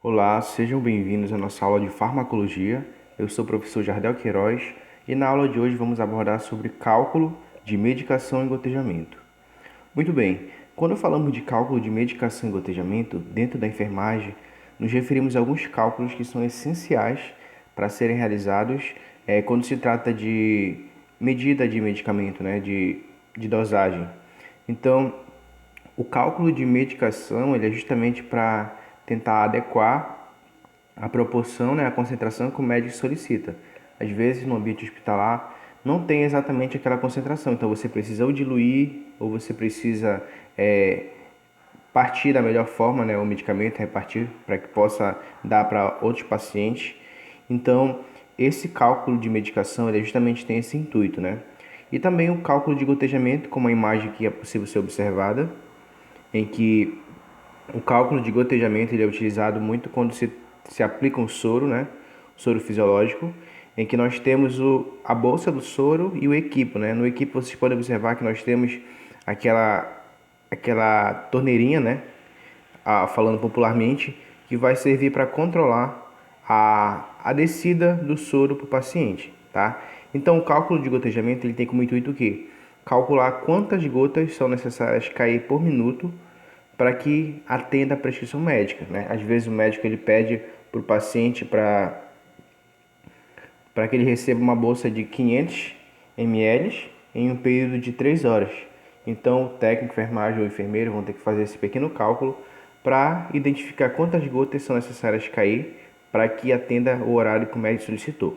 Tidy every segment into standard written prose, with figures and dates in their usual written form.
Olá, sejam bem-vindos à nossa aula de farmacologia. Eu sou o professor Jardel Queiroz e na aula de hoje vamos abordar sobre cálculo de medicação e gotejamento. Muito bem, quando falamos de cálculo de medicação e gotejamento, dentro da enfermagem, nos referimos a alguns cálculos que são essenciais para serem realizados quando se trata de medida de medicamento, né, de dosagem. Então, o cálculo de medicação ele é justamente para tentar adequar a proporção, né, a concentração que o médico solicita. Às vezes, no ambiente hospitalar, não tem exatamente aquela concentração, então você precisa ou diluir, ou você precisa partir da melhor forma, né, o medicamento, repartir para que possa dar para outros pacientes. Então, esse cálculo de medicação, ele justamente tem esse intuito, né? E também o cálculo de gotejamento, como a imagem que é possível ser observada, em que o cálculo de gotejamento ele é utilizado muito quando se aplica um soro, né? Soro fisiológico, em que nós temos a bolsa do soro e o equipo, né? No equipo vocês podem observar que nós temos aquela torneirinha, né? Falando popularmente, que vai servir para controlar a descida do soro para o paciente, tá? Então o cálculo de gotejamento ele tem como intuito o quê? Calcular quantas gotas são necessárias cair por minuto para que atenda a prescrição médica, né? Às vezes o médico ele pede para o paciente para que ele receba uma bolsa de 500 ml em um período de 3 horas. Então o técnico, enfermagem ou enfermeiro vão ter que fazer esse pequeno cálculo para identificar quantas gotas são necessárias cair para que atenda o horário que o médico solicitou.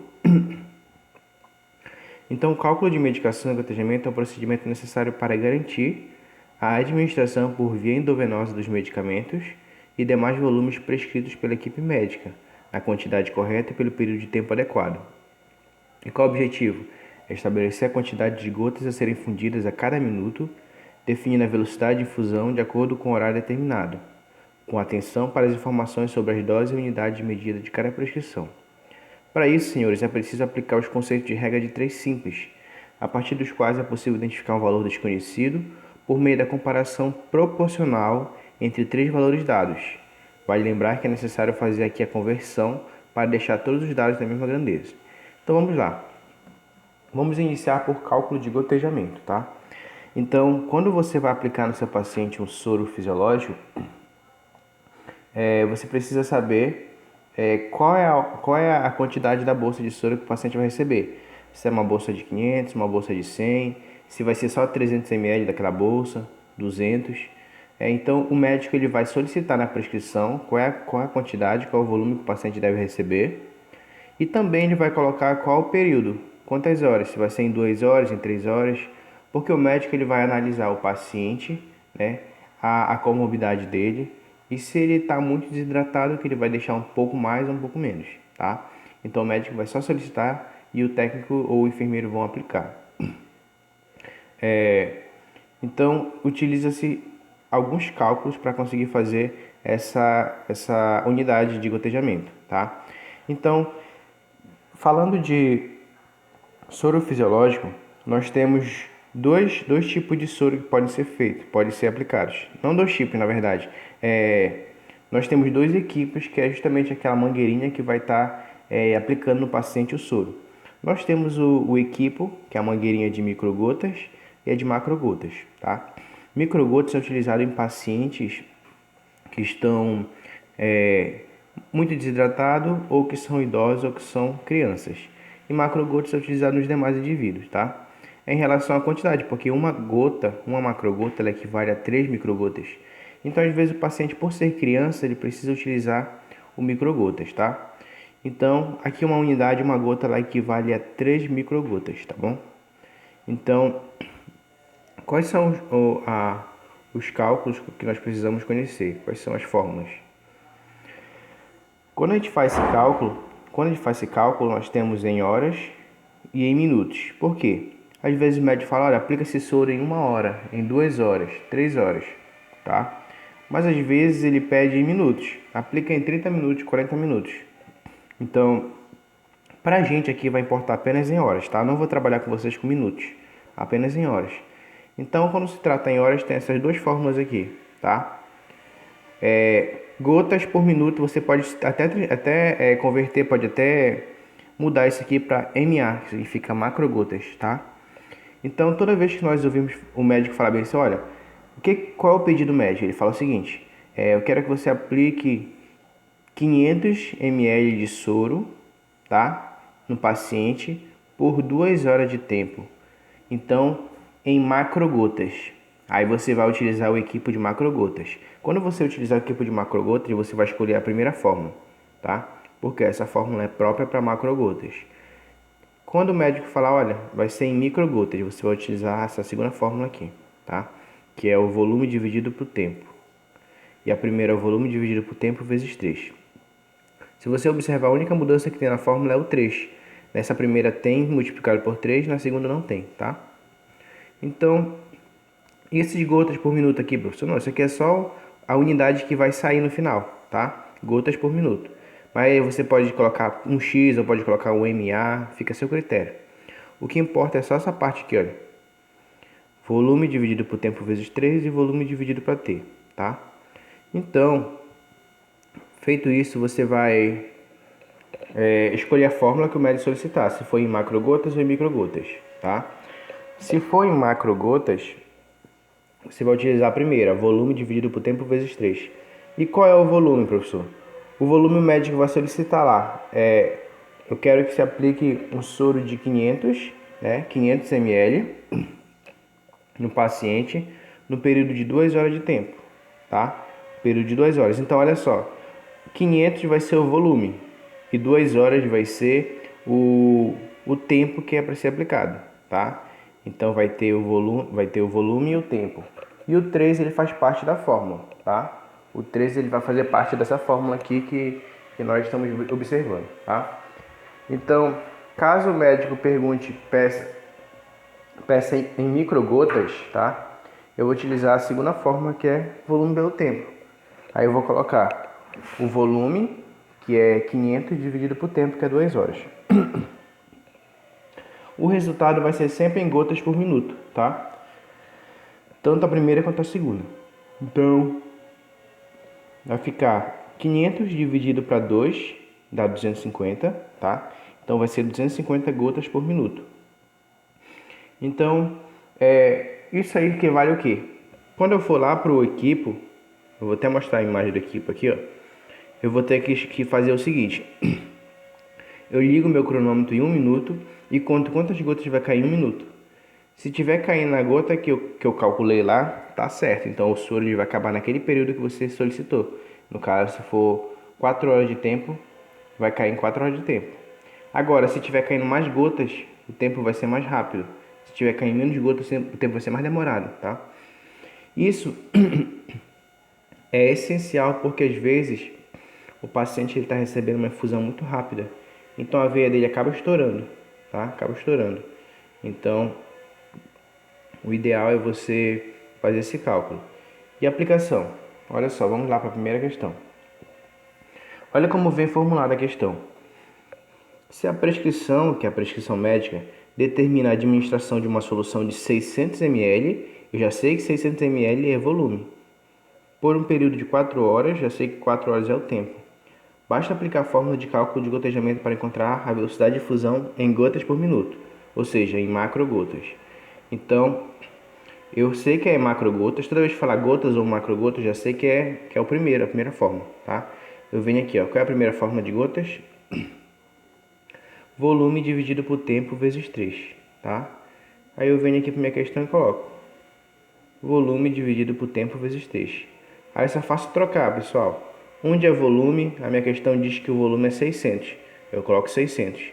Então, o cálculo de medicação e gotejamento é um procedimento necessário para garantir a administração por via endovenosa dos medicamentos e demais volumes prescritos pela equipe médica, na quantidade correta e pelo período de tempo adequado. E qual o objetivo? É estabelecer a quantidade de gotas a serem fundidas a cada minuto, definindo a velocidade de infusão de acordo com o horário determinado, com atenção para as informações sobre as doses e unidades de medida de cada prescrição. Para isso, senhores, é preciso aplicar os conceitos de regra de 3 simples, a partir dos quais é possível identificar um valor desconhecido por meio da comparação proporcional entre 3 valores dados. Vale lembrar que é necessário fazer aqui a conversão para deixar todos os dados da mesma grandeza. Então vamos lá. Vamos iniciar por cálculo de gotejamento, tá? Então, quando você vai aplicar no seu paciente um soro fisiológico, você precisa saber qual é a quantidade da bolsa de soro que o paciente vai receber. Se é uma bolsa de 500, uma bolsa de 100, se vai ser só 300 ml daquela bolsa, 200. Então, o médico ele vai solicitar na prescrição qual é a quantidade, qual é o volume que o paciente deve receber. E também ele vai colocar qual o período, quantas horas, se vai ser em 2 horas, em 3 horas, porque o médico ele vai analisar o paciente, né, a comorbidade dele, e se ele está muito desidratado, que ele vai deixar um pouco mais ou um pouco menos, tá? Então o médico vai só solicitar e o técnico ou o enfermeiro vão aplicar. Então utiliza-se alguns cálculos para conseguir fazer essa unidade de gotejamento, tá? Então, falando de soro fisiológico, nós temos dois tipos de soro que podem ser feitos, podem ser aplicados. Não dois tipos, na verdade. Nós temos 2 equipes, que é justamente aquela mangueirinha que vai estar aplicando no paciente o soro. Nós temos o equipo, que é a mangueirinha de microgotas, e a de macrogotas, tá? Microgotas é utilizado em pacientes que estão muito desidratados, ou que são idosos, ou que são crianças. E macrogotas é utilizado nos demais indivíduos, tá? Em relação à quantidade, porque uma macrogota, ela equivale a 3 microgotas. Então, às vezes, o paciente, por ser criança, ele precisa utilizar o microgotas, tá? Então, aqui uma unidade, uma gota, ela equivale a 3 microgotas, tá bom? Então, quais são os cálculos que nós precisamos conhecer? Quais são as fórmulas? Quando a gente faz esse cálculo, nós temos em horas e em minutos. Por quê? Às vezes o médico fala, olha, aplica esse soro em 1 hora, em 2 horas, 3 horas, tá? Mas às vezes ele pede em minutos, aplica em 30 minutos, 40 minutos. Então, pra gente aqui vai importar apenas em horas, tá? Não vou trabalhar com vocês com minutos, apenas em horas. Então, quando se trata em horas, tem essas 2 fórmulas aqui, tá? Gotas por minuto, você pode até converter, pode até mudar isso aqui para MA, que significa macrogotas, tá? Então, toda vez que nós ouvimos o médico falar bem assim, olha, qual é o pedido médico? Ele fala o seguinte, eu quero que você aplique 500 ml de soro, tá? No paciente por 2 horas de tempo. Então, em macrogotas. Aí você vai utilizar o equipo de macrogotas. Quando você utilizar o equipo de macrogotas, você vai escolher a primeira fórmula, tá? Porque essa fórmula é própria para macrogotas. Quando o médico falar, olha, vai ser em microgotas, você vai utilizar essa segunda fórmula aqui, tá? Que é o volume dividido por tempo. E a primeira é o volume dividido por tempo vezes 3. Se você observar, a única mudança que tem na fórmula é o 3. Nessa primeira tem multiplicado por 3, na segunda não tem, tá? Então, e esses gotas por minuto aqui, professor? Não, isso aqui é só a unidade que vai sair no final, tá? Gotas por minuto. Mas aí você pode colocar um X ou pode colocar um MA, fica a seu critério. O que importa é só essa parte aqui, olha. Volume dividido por tempo vezes 3 e volume dividido para T, tá? Então, feito isso, você vai escolher a fórmula que o médico solicitar, se for em macrogotas ou em microgotas, tá? Se for em macrogotas, você vai utilizar a primeira, volume dividido por tempo vezes 3. E qual é o volume, professor? O volume o médico vai solicitar lá. Eu quero que você aplique um soro de 500, 500 ml no paciente no período de 2 horas de tempo, tá? Período de 2 horas. Então, olha só, 500 vai ser o volume e 2 horas vai ser o tempo que é para ser aplicado, tá? Então vai ter o volume e o tempo. E o 3 ele faz parte da fórmula, tá? O 3 ele vai fazer parte dessa fórmula aqui que nós estamos observando, tá? Então, caso o médico pergunte peça em microgotas, tá? Eu vou utilizar a segunda fórmula que é volume pelo tempo. Aí eu vou colocar o volume, que é 500 dividido por tempo, que é 2 horas. O resultado vai ser sempre em gotas por minuto, tá? Tanto a primeira quanto a segunda. Então, vai ficar 500 dividido para 2, dá 250, tá? Então, vai ser 250 gotas por minuto. Então, isso aí que vale o quê? Quando eu for lá para o equipo, eu vou até mostrar a imagem do equipo aqui, ó. Eu vou ter que fazer o seguinte. Eu ligo meu cronômetro em 1 minuto e conto quantas gotas vai cair em 1 minuto. Se tiver caindo na gota que eu calculei lá, tá certo. Então o soro vai acabar naquele período que você solicitou. No caso, se for 4 horas de tempo, vai cair em 4 horas de tempo. Agora, se tiver caindo mais gotas, o tempo vai ser mais rápido. Se tiver caindo menos gotas, o tempo vai ser mais demorado, tá? Isso é essencial porque às vezes o paciente está recebendo uma infusão muito rápida. Então a veia dele acaba estourando, tá? Acaba estourando. Então, o ideal é você fazer esse cálculo. E aplicação? Olha só, vamos lá para a primeira questão. Olha como vem formulada a questão. Se a prescrição, que é a prescrição médica, determina a administração de uma solução de 600 ml, eu já sei que 600 ml é volume. Por um período de 4 horas, já sei que 4 horas é o tempo. Basta aplicar a fórmula de cálculo de gotejamento para encontrar a velocidade de fusão em gotas por minuto, ou seja, em macrogotas. Então, eu sei que é macrogotas. Toda vez que falar gotas ou macrogotas, já sei que é a primeira fórmula, tá? Eu venho aqui, ó. Qual é a primeira fórmula de gotas? Volume dividido por tempo vezes 3, tá? Aí eu venho aqui para minha questão e coloco volume dividido por tempo vezes 3. Aí é só faço trocar, pessoal. Onde é volume, a minha questão diz que o volume é 600. Eu coloco 600.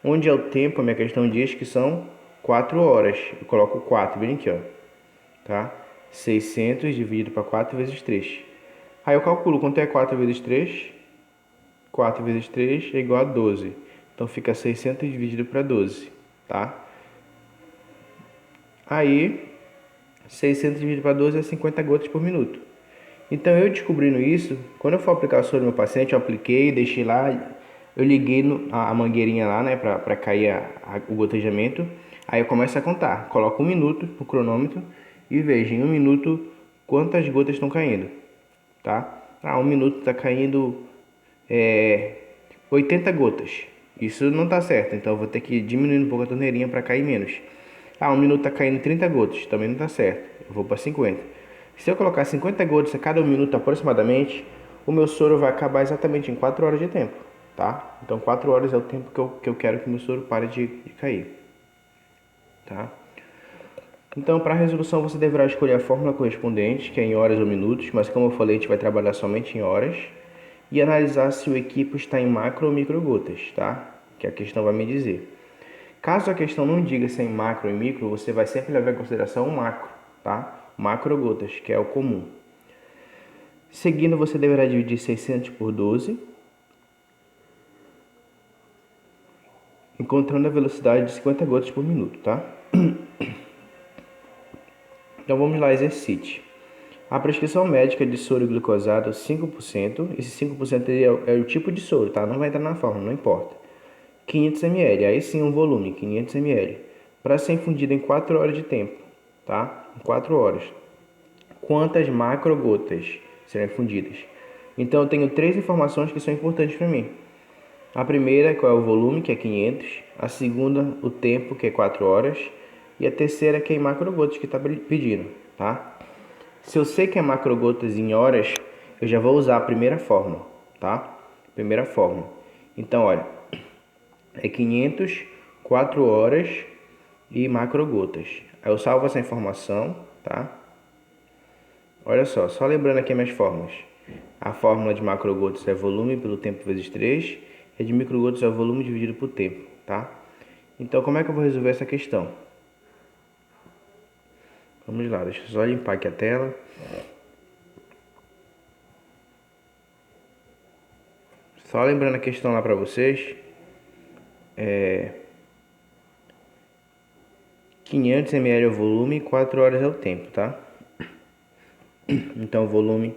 Onde é o tempo, a minha questão diz que são 4 horas. Eu coloco 4, bem aqui, ó. Tá? 600 dividido para 4 vezes 3. Aí eu calculo quanto é 4 vezes 3. 4 vezes 3 é igual a 12. Então fica 600 dividido para 12, tá? Aí, 600 dividido para 12 é 50 gotas por minuto. Então, eu descobrindo isso, quando eu for aplicar o soro no meu paciente, eu apliquei, deixei lá, eu liguei a mangueirinha lá, né, para cair o gotejamento. Aí eu começo a contar, coloco 1 minuto no cronômetro e vejo em 1 minuto quantas gotas estão caindo, tá? Ah, 1 minuto está caindo 80 gotas. Isso não está certo, então eu vou ter que diminuir um pouco a torneirinha para cair menos. Ah, 1 minuto está caindo 30 gotas, também não está certo. Eu vou para 50. Se eu colocar 50 gotas a cada 1 minuto aproximadamente, o meu soro vai acabar exatamente em 4 horas de tempo, tá? Então 4 horas é o tempo que eu quero que o meu soro pare de cair, tá? Então, para a resolução, você deverá escolher a fórmula correspondente, que é em horas ou minutos, mas como eu falei, a gente vai trabalhar somente em horas, e analisar se o equipo está em macro ou micro gotas, tá? Que a questão vai me dizer. Caso a questão não diga se é em macro ou em micro, você vai sempre levar em consideração o macro, tá? Macro gotas, que é o comum. Seguindo, você deverá dividir 600 por 12, encontrando a velocidade de 50 gotas por minuto, tá? Então vamos lá, exercite. A prescrição médica de soro glicosado 5%, esse 5% é o tipo de soro, tá? Não vai entrar na fórmula, não importa. 500 ml, aí sim um volume, 500 ml, para ser infundido em 4 horas de tempo, tá? Em 4 horas. Quantas macrogotas serão infundidas? Então eu tenho 3 informações que são importantes para mim. A primeira, qual é o volume, que é 500. A segunda, o tempo, que é 4 horas. E a terceira, que é em macrogotas, que está pedindo, tá? Se eu sei que é macrogotas em horas, eu já vou usar a primeira fórmula, tá? Primeira fórmula. Então, olha, é 500, 4 horas e macrogotas. Aí eu salvo essa informação, tá? Olha só lembrando aqui as minhas fórmulas. A fórmula de macrogotas é volume pelo tempo vezes 3, e a de microgotas é o volume dividido por tempo, tá? Então, como é que eu vou resolver essa questão? Vamos lá, deixa eu só limpar aqui a tela. Só lembrando a questão lá para vocês. 500 ml é o volume e 4 horas é o tempo, tá? Então o volume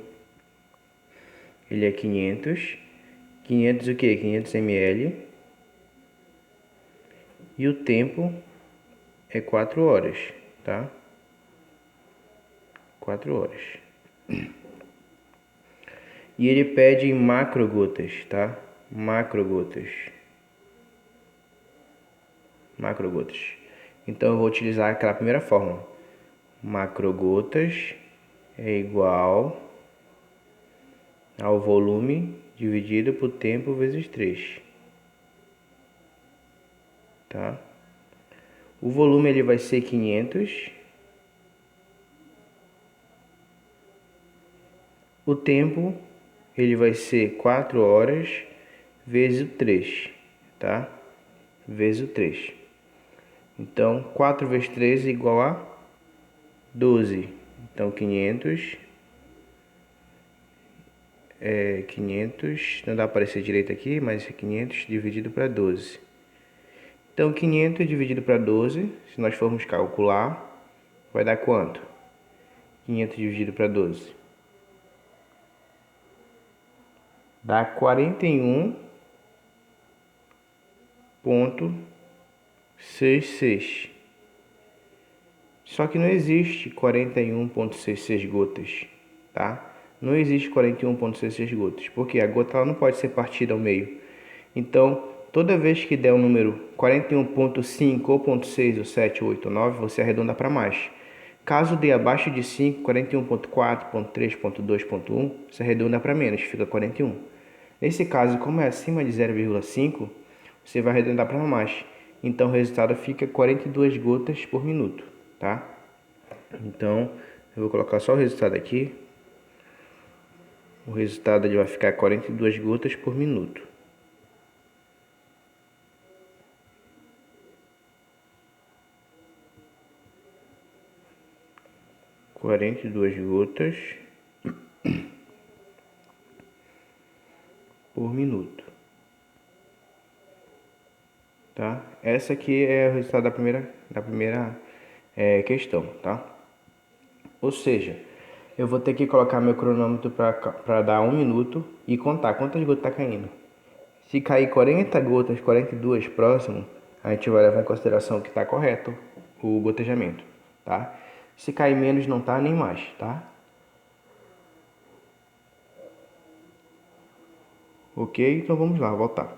ele é 500. 500 o quê? 500 ml. E o tempo é 4 horas, tá? 4 horas. E ele pede em macrogotas, tá? Macrogotas. Então eu vou utilizar aquela primeira fórmula. Macrogotas é igual ao volume dividido por tempo vezes 3. Tá? O volume ele vai ser 500. O tempo ele vai ser 4 horas vezes o 3, tá? Vezes o 3. Então, 4 vezes 3 é igual a 12. Então, 500, não dá para aparecer direito aqui, mas é 500 dividido para 12. Então, 500 dividido para 12, se nós formos calcular, vai dar quanto? 500 dividido para 12. Dá 41,66. Só que não existe 41,66 gotas, tá? Não existe 41,66 gotas, porque a gota ela não pode ser partida ao meio. Então, toda vez que der um número 41,5 ou 0,6 ou 7, 8 ou 9, você arredonda para mais. Caso dê abaixo de 5, 41,4, 0,3, 0,2, 0,1, você arredonda para menos, fica 41. Nesse caso, como é acima de 0,5, você vai arredondar para mais. Então, o resultado fica 42 gotas por minuto, tá? Então, eu vou colocar só o resultado aqui. O resultado ele vai ficar 42 gotas por minuto. Quarenta e duas gotas por minuto, tá? Essa aqui é o resultado da primeira questão, tá? Ou seja, eu vou ter que colocar meu cronômetro para dar 1 minuto e contar quantas gotas tá caindo. Se cair 40 gotas, 42 próximo, a gente vai levar em consideração que está correto o gotejamento, tá? Se cair menos, não tá nem mais, tá? Ok? Então vamos lá, voltar.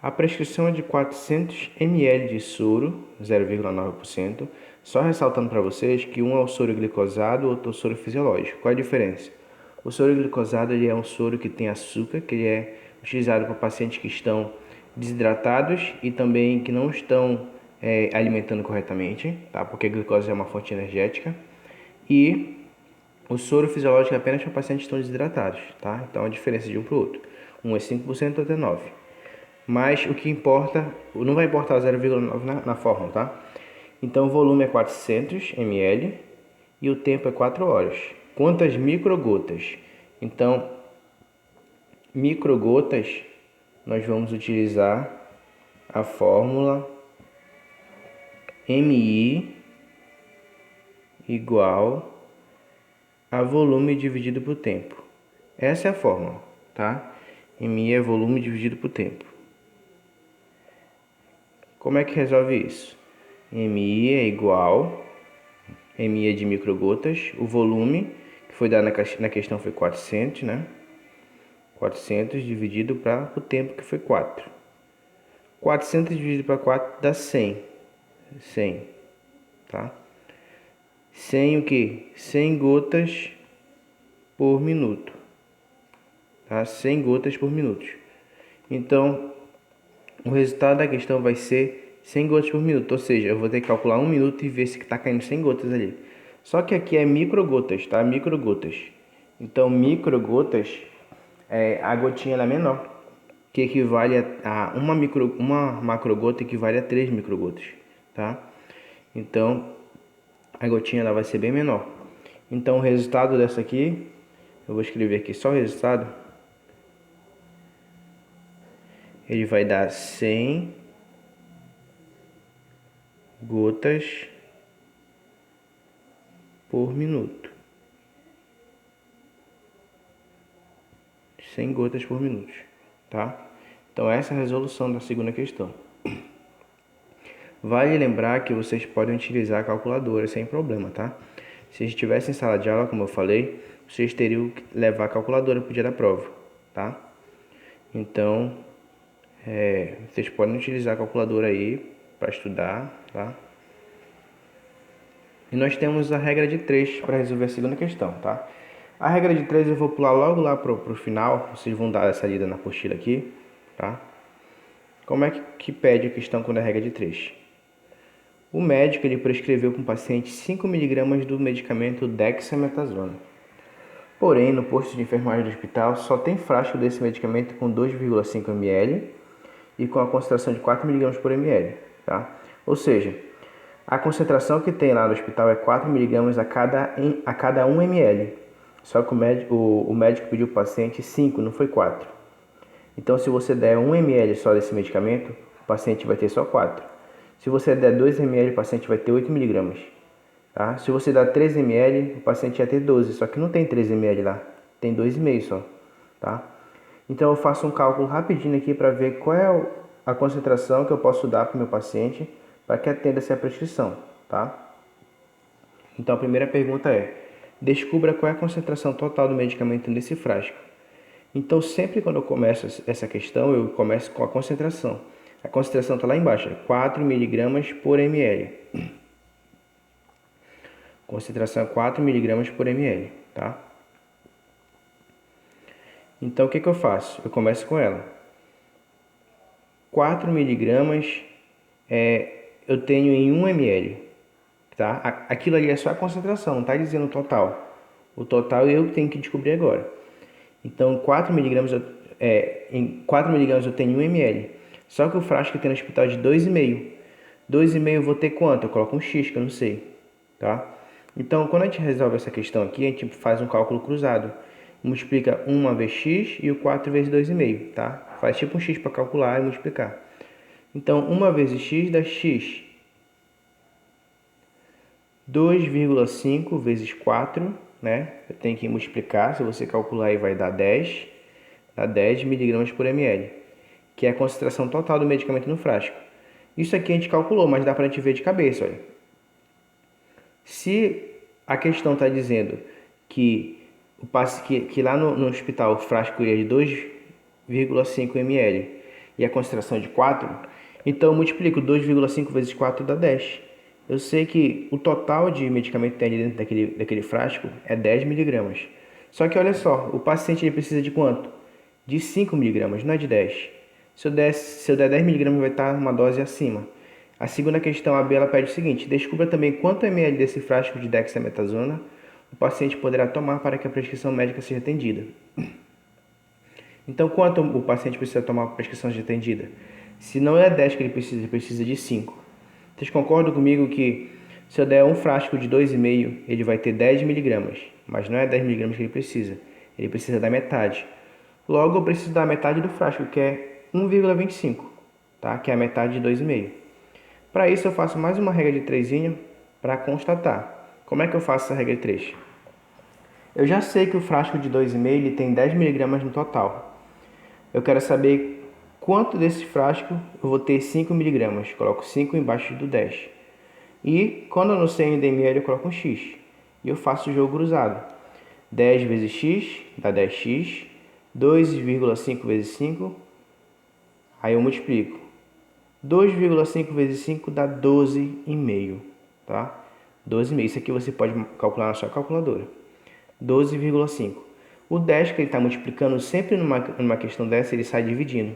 A prescrição é de 400 ml de soro, 0,9%. Só ressaltando para vocês que um é o soro glicosado, outro é o soro fisiológico. Qual é a diferença? O soro glicosado ele é um soro que tem açúcar, que ele é utilizado para pacientes que estão desidratados e também que não estão alimentando corretamente, tá? Porque a glicose é uma fonte energética. E o soro fisiológico é apenas para pacientes que estão desidratados, tá? Então a diferença de um para o outro. Um é 5%, outro é 9%. Mas o que importa, não vai importar o 0,9 na fórmula, tá? Então o volume é 400 ml e o tempo é 4 horas. Quantas microgotas? Então, microgotas, nós vamos utilizar a fórmula MI igual a volume dividido por tempo. Essa é a fórmula, tá? MI é volume dividido por tempo. Como é que resolve isso? MI é igual, MI é de microgotas, o volume que foi dado na questão foi 400, né? 400 dividido para o tempo que foi 4. 400 dividido para 4 dá 100. 100, tá? 100 o quê? 100 gotas por minuto, tá? 100 gotas por minuto. Então, o resultado da questão vai ser 100 gotas por minuto, ou seja, eu vou ter que calcular 1 minuto e ver se está caindo 100 gotas ali. Só que aqui é microgotas, tá? Microgotas. Então, microgotas, a gotinha ela é menor, que equivale a uma macrogota equivale a 3 microgotas, tá? Então, a gotinha ela vai ser bem menor. Então, o resultado dessa aqui, eu vou escrever aqui só o resultado. Ele vai dar 100 gotas por minuto. 100 gotas por minuto, tá? Então essa é a resolução da segunda questão. Vale lembrar que vocês podem utilizar a calculadora sem problema, tá? Se estivesse em sala de aula, como eu falei, vocês teriam que levar a calculadora para o dia da prova, tá? Então, vocês podem utilizar a calculadora aí para estudar, tá? E nós temos a regra de 3 para resolver a segunda questão, tá? A regra de 3 eu vou pular logo lá pro final, vocês vão dar essa lida na apostila aqui, tá? Como é que pede a questão quando é a regra de 3? O médico ele prescreveu para o paciente 5 mg do medicamento dexametasona. Porém, no posto de enfermagem do hospital só tem frasco desse medicamento com 2,5 ml e com a concentração de 4 mg por ml, tá? Ou seja, a concentração que tem lá no hospital é 4 mg a cada 1 ml. Só que o médico pediu para o paciente 5, não foi 4. Então, se você der 1 ml só desse medicamento, o paciente vai ter só 4. Se você der 2 ml, o paciente vai ter 8 mg. Tá? Se você dar 3 ml, o paciente vai ter 12, só que não tem 3 ml lá, tem 2,5 só. Tá? Então, eu faço um cálculo rapidinho aqui para ver qual é a concentração que eu posso dar para o meu paciente para que atenda essa prescrição. Tá? Então, a primeira pergunta é: descubra qual é a concentração total do medicamento nesse frasco. Então, sempre quando eu começo essa questão, eu começo com a concentração. A concentração está lá embaixo, 4 mg por ml. Concentração é 4 mg por ml, tá? Então, o que eu faço? Eu começo com ela. 4 mg eu tenho em 1 ml, tá? Aquilo ali é só a concentração, não está dizendo o total. O total eu tenho que descobrir agora. Então, 4 mg em 4 mg eu tenho 1 ml. Só que o frasco tem no hospital de 2,5. 2,5 eu vou ter quanto? Eu coloco um X, que eu não sei, tá? Então, quando a gente resolve essa questão aqui, a gente faz um cálculo cruzado. Multiplica 1 vezes X e o 4 vezes 2,5, tá? Faz tipo um X para calcular e multiplicar. Então, 1 vezes X dá X. 2,5 vezes 4, né? Eu tenho que multiplicar, se você calcular aí vai dar 10. Dá 10 mg por ml, que é a concentração total do medicamento no frasco. Isso aqui a gente calculou, mas dá para a gente ver de cabeça, olha. Se a questão está dizendo que que lá no hospital o frasco é de 2,5 ml e a concentração de 4, então eu multiplico 2,5 vezes 4 dá 10. Eu sei que o total de medicamento que tem ali dentro daquele frasco é 10 miligramas. Só que olha só, o paciente ele precisa de quanto? De 5 miligramas, não é de 10. Se eu der 10 miligramas vai estar uma dose acima. A segunda questão, a B, ela pede o seguinte: descubra também quanto ml desse frasco de dexametasona o paciente poderá tomar para que a prescrição médica seja atendida. Então, quanto o paciente precisa tomar para a prescrição seja atendida? Se não é 10 que ele precisa de 5. Vocês concordam comigo que se eu der um frasco de 2,5, ele vai ter 10 miligramas, mas não é 10 miligramas que ele precisa da metade. Logo, eu preciso da metade do frasco, que é 1,25, tá? Que é a metade de 2,5. Para isso, eu faço mais uma regra de 3 para constatar. Como é que eu faço essa regra de 3? Eu já sei que o frasco de 2,5 ele tem 10 miligramas no total. Eu quero saber quanto desse frasco eu vou ter 5 miligramas. Coloco 5 embaixo do 10. E quando eu não sei ainda em ml, eu coloco um x. E eu faço o jogo cruzado. 10 vezes x dá 10x. 2,5 vezes 5. Aí eu multiplico. 2,5 vezes 5 dá 12,5. Tá? 12,5. Isso aqui você pode calcular na sua calculadora. 12,5. O 10 que ele está multiplicando, sempre numa questão dessa, ele sai dividindo,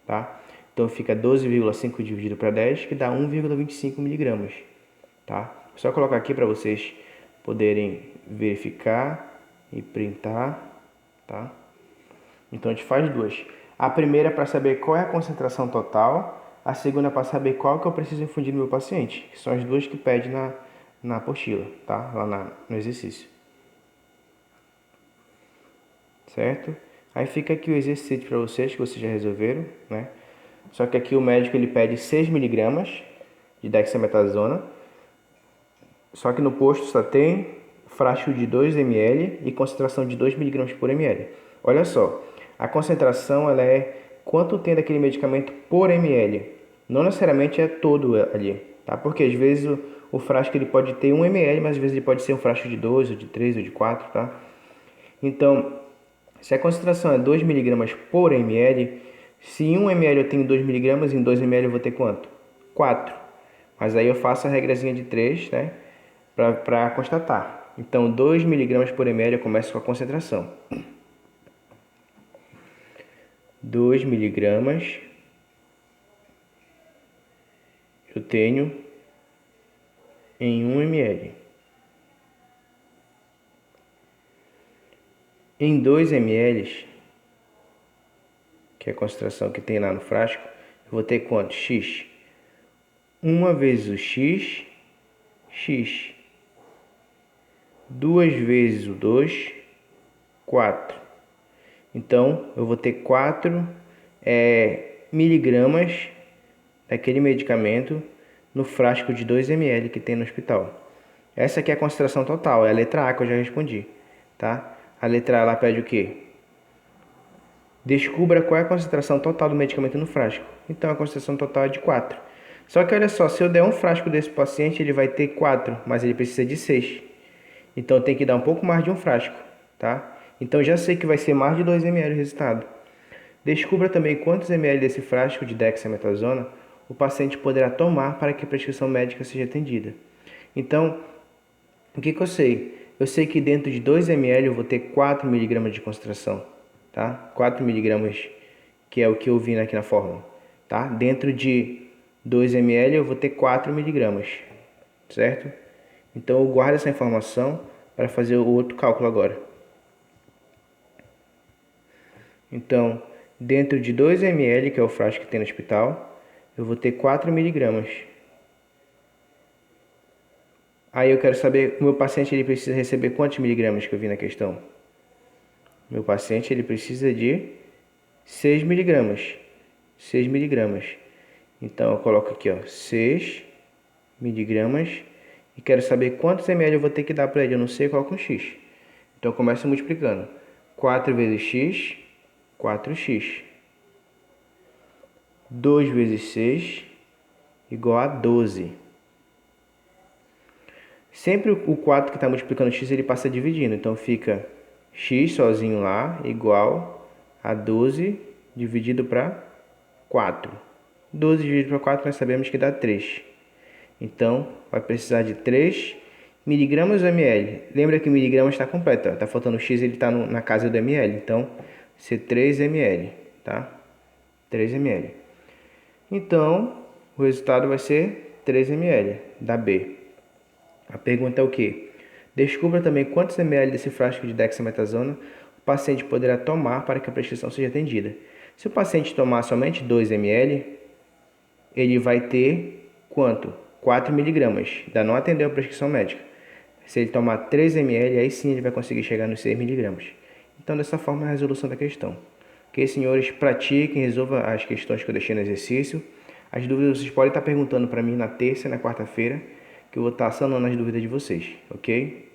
tá? Então fica 12,5 dividido para 10, que dá 1,25 miligramas, tá? Só colocar aqui para vocês poderem verificar e printar, tá? Então a gente faz duas. A primeira é para saber qual é a concentração total, a segunda é para saber qual que eu preciso infundir no meu paciente, que são as duas que pede na apostila, tá? Lá no exercício. Certo? Aí fica aqui o exercício para vocês, que vocês já resolveram, né? Só que aqui o médico ele pede 6 miligramas de dexametasona. Só que no posto só tem frasco de 2 ml e concentração de 2 miligramas por ml. Olha só, a concentração ela é quanto tem daquele medicamento por ml. Não necessariamente é todo ali, tá? Porque às vezes o frasco ele pode ter 1 ml, mas às vezes ele pode ser um frasco de 2, ou de 3, ou de 4, tá? Então, se a concentração é 2 miligramas por ml, se em 1 ml eu tenho 2 miligramas, em 2 ml eu vou ter quanto? 4. Mas aí eu faço a regrazinha de 3, né? Para constatar. Então, 2 miligramas por ml eu começo com a concentração. 2 miligramas eu tenho em 1 ml. Em 2 ml, que é a concentração que tem lá no frasco, eu vou ter quanto? X. 1 vezes o x, x. 2 vezes o 2, 4. Então, eu vou ter 4 miligramas daquele medicamento no frasco de 2 ml que tem no hospital. Essa aqui é a concentração total, é a letra A que eu já respondi, tá? A letra A ela pede o quê? Descubra qual é a concentração total do medicamento no frasco. Então, a concentração total é de 4. Só que olha só, se eu der um frasco desse paciente, ele vai ter 4, mas ele precisa de 6. Então, tem que dar um pouco mais de um frasco, tá? Então, já sei que vai ser mais de 2 ml o resultado. Descubra também quantos ml desse frasco de dexametasona o paciente poderá tomar para que a prescrição médica seja atendida. Então, o que eu sei? Eu sei que dentro de 2 ml eu vou ter 4 miligramas de concentração, tá? 4 miligramas, que é o que eu vi aqui na fórmula, tá? Dentro de 2 ml eu vou ter 4 miligramas, certo? Então eu guardo essa informação para fazer o outro cálculo agora. Então, dentro de 2 ml, que é o frasco que tem no hospital, eu vou ter 4 miligramas. Aí eu quero saber, o meu paciente ele precisa receber quantos miligramas que eu vi na questão? Meu paciente ele precisa de 6 miligramas. 6 miligramas. Então eu coloco aqui, ó, 6 miligramas e quero saber quantos ml eu vou ter que dar para ele. Eu não sei qual com x. Então eu começo multiplicando. 4 vezes x, 4x. 2 vezes 6 igual a 12. Sempre o 4 que está multiplicando x, ele passa dividindo. Então fica x sozinho lá igual a 12 dividido para 4. 12 dividido para 4 nós sabemos que dá 3. Então, vai precisar de 3 miligramas ou ml. Lembra que miligramas está completo, está faltando x, ele está na casa do ml. Então, ser 3 ml, tá? 3 ml. Então, o resultado vai ser 3 ml da B. A pergunta é o quê? Descubra também quantos ml desse frasco de dexametasona o paciente poderá tomar para que a prescrição seja atendida. Se o paciente tomar somente 2 ml, ele vai ter quanto? 4 miligramas. Ainda não atendeu a prescrição médica. Se ele tomar 3 ml, aí sim ele vai conseguir chegar nos 6 miligramas. Então, dessa forma, é a resolução da questão. Ok, senhores, pratiquem, resolvam as questões que eu deixei no exercício. As dúvidas vocês podem estar perguntando para mim na terça e na quarta-feira, que eu vou estar sanando as dúvidas de vocês, ok?